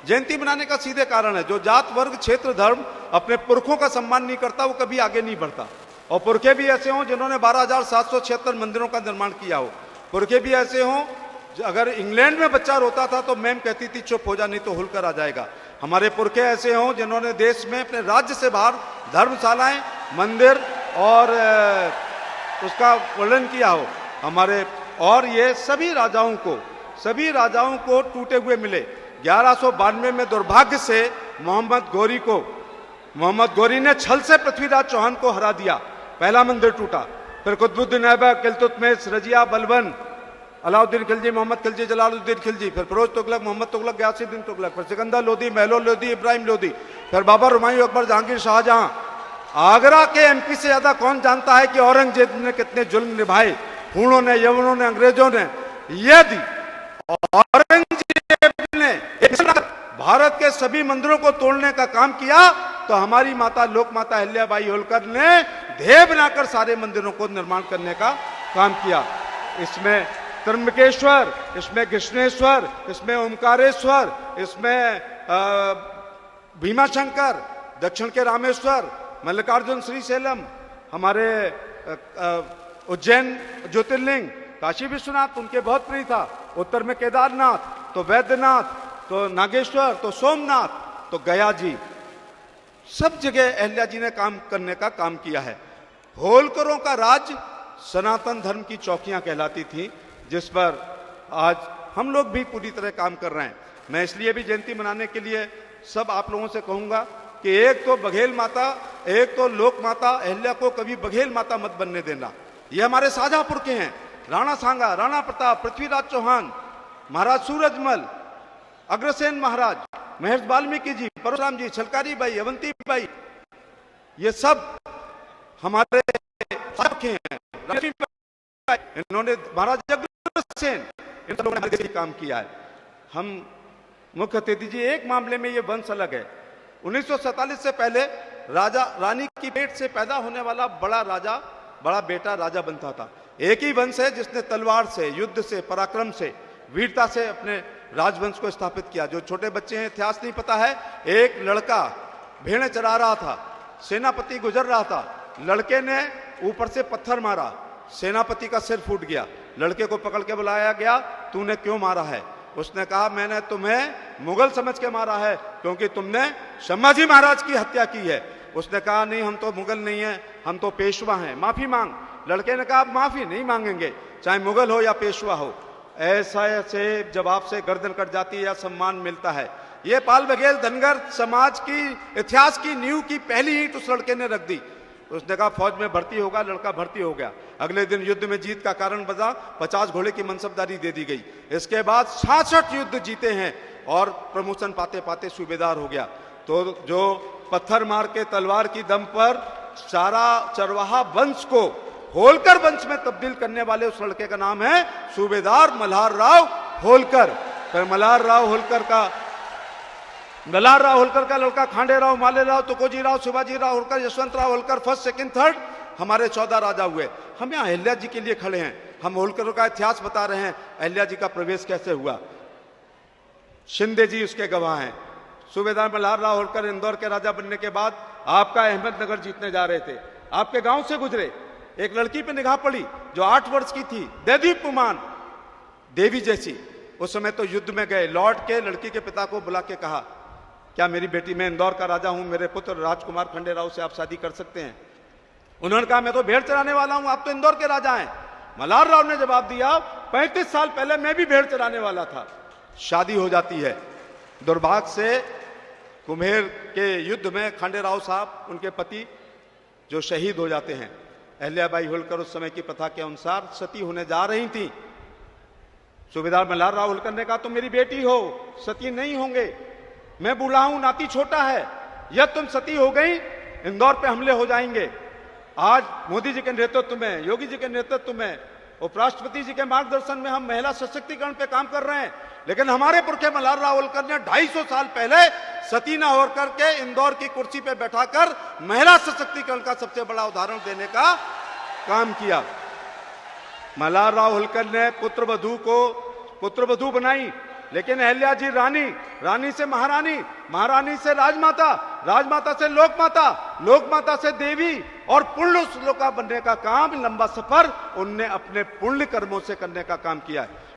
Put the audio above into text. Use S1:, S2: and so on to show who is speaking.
S1: जयंती मनाने का सीधे कारण है, जो जात वर्ग क्षेत्र धर्म अपने पुरखों का सम्मान नहीं करता वो कभी आगे नहीं बढ़ता। और पुरखे भी ऐसे हों जिन्होंने 12,776 मंदिरों का निर्माण किया हो, पुरखे भी ऐसे हों, अगर इंग्लैंड में बच्चा रोता था तो मैम कहती थी चुप हो जा नहीं तो होलकर आ जाएगा। हमारे पुरखे ऐसे हों जिन्होंने देश में अपने राज्य से बाहर धर्मशालाएं, मंदिर और उसका वर्णन किया हो हमारे। और ये सभी राजाओं को टूटे हुए मिले। 1192 में दुर्भाग्य से मोहम्मद गौरी ने छल से पृथ्वीराज चौहान को हरा दिया, पहला मंदिर टूटा। फिर कुतुबुद्दीन ऐबक, इल्तुतमिश, रजिया, बलबन, अलाउद्दीन खिलजी, मोहम्मद खिलजी, जलालुद्दीन खिलजी, फिर फिरोज तुगलक, मोहम्मद तुगलक, गयासुद्दीन तुगलक, फिर सिकंदर लोदी, महलो लोदी, इब्राहिम लोदी, फिर बाबर, हुमायूं, अकबर, जहांगीर, शाहजहां। आगरा के एमपी से ज्यादा कौन जानता है कि औरंगजेब ने कितने जुल्म निभाए, हूणों ने, यवनों ने, अंग्रेजों ने। यदि औरंगजेब ने भारत के सभी मंदिरों को तोड़ने का काम किया तो हमारी माता लोक माता अहिल्याबाई होलकर ने ध्येय बनाकर सारे मंदिरों को निर्माण करने का काम किया। इसमें त्र्यंबकेश्वर, इसमें कृष्णेश्वर, इसमें ओमकारेश्वर, इसमें भीमाशंकर, दक्षिण के रामेश्वर, मल्लिकार्जुन, श्रीशैलम, हमारे उज्जैन ज्योतिर्लिंग, काशी विश्वनाथ उनके बहुत प्रिय था, उत्तर में केदारनाथ, तो वैद्यनाथ, तो नागेश्वर, तो सोमनाथ, तो गया जी, सब जगह अहिल्या जी ने काम करने का काम किया है। होलकरों का राज सनातन धर्म की चौकियां कहलाती थी, जिस पर आज हम लोग भी पूरी तरह काम कर रहे हैं। मैं इसलिए भी जयंती मनाने के लिए सब आप लोगों से कहूंगा कि एक तो बघेल माता, एक तो लोक माता अहिल्या को कभी बघेल माता मत बनने देना। ये हमारे साझा पुरखे हैं, राणा सांगा, राणा प्रताप, पृथ्वीराज चौहान, महाराज सूरजमल, अग्रसेन महाराज, महर्षि वाल्मीकि जी, परशुराम जी, छलकारी बाई, अवंती बाई, ये सब हमारे पुरखे हैं। इन्होंने महाराज अग्रसेन, इन लोगों ने काम किया है। हम मुख्य अतिथि जी, एक मामले में ये वंश अलग है। 1947 से पहले राजा रानी की पेट से पैदा होने वाला बड़ा बेटा राजा बनता था। एक ही वंश है जिसने तलवार से, युद्ध से, पराक्रम से, वीरता से अपने राजवंश को स्थापित किया। जो छोटे बच्चे हैं, इतिहास नहीं पता है, एक लड़का भेड़ें चरा रहा था, सेनापति गुजर रहा था, लड़के ने ऊपर से पत्थर मारा, सेनापति का सिर फूट गया। लड़के को पकड़ के बुलाया गया, तूने क्यों मारा है? उसने कहा, मैंने तुम्हें मुगल समझ के मारा है क्योंकि तुमने संभाजी महाराज की हत्या की है। उसने कहा, नहीं, हम तो मुगल नहीं है, हम तो पेशवा हैं, माफी मांग। लड़के ने कहा, माफी नहीं मांगेंगे, चाहे मुगल हो या पेशवा हो। ऐसे जवाब से गर्दन कट जाती है या सम्मान मिलता है। ये पाल बघेल धनगर समाज की इतिहास की नींव की पहली ईंट उस लड़के ने रख दी। उसने कहा फौज में भर्ती होगा, लड़का भर्ती हो गया। अगले दिन युद्ध में जीत का कारण बजा, 50 घोड़े की मनसबदारी दे दी गई। इसके बाद 66 युद्ध जीते हैं और प्रमोशन पाते पाते सूबेदार हो गया। तो जो पत्थर मार के तलवार की दम पर सारा चरवाहा वंश को होलकर वंश में तब्दील करने वाले उस लड़के का नाम है सूबेदार मल्हार राव होलकर। फिर मल्हार राव होलकर का लड़का Khande Rao, Male Rao, Tukoji Rao, Shivaji Rao Holkar, Yashwant Rao Holkar, first second third, हमारे 14 राजा हुए। हम यहाँ अहिल्या जी के लिए खड़े हैं, हम होलकरों का इतिहास बता रहे हैं, अहिल्या जी का प्रवेश कैसे हुआ। शिंदे जी उसके गवाह हैं। सूबेदार मल्हार राव होलकर इंदौर के राजा बनने के बाद आपका अहमदनगर जीतने जा रहे थे, आपके गांव से गुजरे, एक लड़की पे निगाह पड़ी जो 8 वर्ष की थी, दैदीप कुमान, देवी जैसी। उस समय तो युद्ध में गए, लौट के लड़की के पिता को बुला के कहा, क्या मेरी बेटी, मैं इंदौर का राजा हूं, मेरे पुत्र राजकुमार खंडे राव से आप शादी कर सकते हैं? उन्होंने कहा, मैं तो भेड़ चराने वाला हूं, आप तो इंदौर के राजा हैं। मल्हार राव ने जवाब दिया, 35 साल पहले मैं भी भेड़ चराने वाला था। शादी हो जाती है। दुर्भाग्य से कुम्हेर के युद्ध में खंडे राव साहब, उनके पति, जो शहीद हो जाते हैं। अहिल्याबाई होलकर उस समय की प्रथा के अनुसार सती होने जा रही थी। सूबेदार मल्हार राव होलकर ने कहा, तुम मेरी बेटी हो, सती नहीं होंगे, मैं बूढ़ा हूं, नाती छोटा है, यह तुम सती हो गई, इंदौर पे हमले हो जाएंगे। आज मोदी जी के नेतृत्व में, योगी जी के नेतृत्व में, उपराष्ट्रपति जी के मार्गदर्शन में हम महिला सशक्तिकरण पे काम कर रहे हैं। लेकिन हमारे पुरखे मल्हार राव होलकर ने 250 साल पहले सती न होकर के इंदौर की कुर्सी पे बैठाकर महिला सशक्तिकरण का सबसे बड़ा उदाहरण देने का काम किया। मल्हार राव होलकर ने पुत्रवधू बनाई, लेकिन अहल्या जी रानी, रानी से महारानी, महारानी से राजमाता, राजमाता से लोकमाता, लोकमाता से देवी, और पुण्य श्लोका बनने का काम, लंबा सफर उनने अपने पुण्य कर्मों से करने का काम किया है।